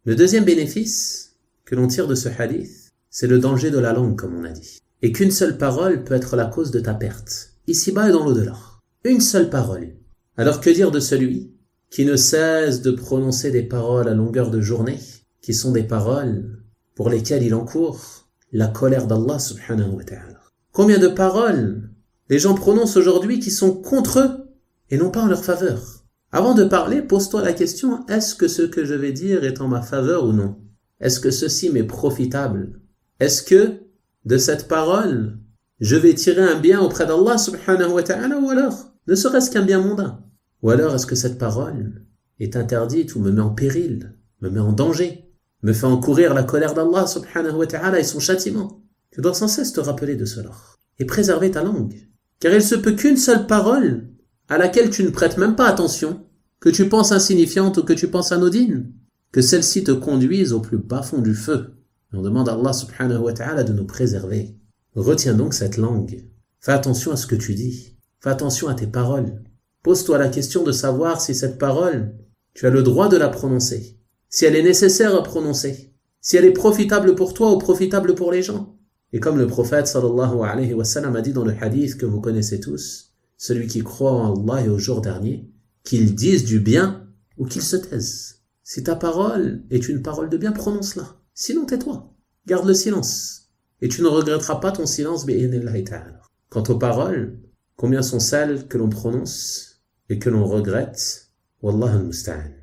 Le deuxième bénéfice que l'on tire de ce hadith, c'est le danger de la langue, comme on a dit. Et qu'une seule parole peut être la cause de ta perte, ici-bas et dans l'au-delà. Une seule parole. Alors que dire de celui qui ne cesse de prononcer des paroles à longueur de journée, qui sont des paroles pour lesquelles il encourt la colère d'Allah subhanahu wa ta'ala. Combien de paroles les gens prononcent aujourd'hui qui sont contre eux et non pas en leur faveur. Avant de parler, pose-toi la question, est-ce que ce que je vais dire est en ma faveur ou non? Est-ce que ceci m'est profitable? Est-ce que de cette parole, je vais tirer un bien auprès d'Allah subhanahu wa ta'ala ou alors, ne serait-ce qu'un bien mondain? Ou alors est-ce que cette parole est interdite ou me met en péril, me met en danger, me fait encourir la colère d'Allah subhanahu wa ta'ala et son châtiment? Tu dois sans cesse te rappeler de cela et préserver ta langue. Car il se peut qu'une seule parole à laquelle tu ne prêtes même pas attention, que tu penses insignifiante ou que tu penses anodine, que celle-ci te conduise au plus bas fond du feu. Et on demande à Allah subhanahu wa ta'ala de nous préserver. Retiens donc cette langue. Fais attention à ce que tu dis. Fais attention à tes paroles. Pose-toi la question de savoir si cette parole, tu as le droit de la prononcer. Si elle est nécessaire à prononcer. Si elle est profitable pour toi ou profitable pour les gens. Et comme le prophète sallallahu alayhi wa sallam a dit dans le hadith que vous connaissez tous, celui qui croit en Allah et au jour dernier, qu'il dise du bien ou qu'il se taise. Si ta parole est une parole de bien, prononce-la. Sinon, tais-toi. Garde le silence. Et tu ne regretteras pas ton silence, bi'idhnillahi ta'ala. Quant aux paroles, combien sont celles que l'on prononce et que l'on regrette? Wallahu al-musta'an.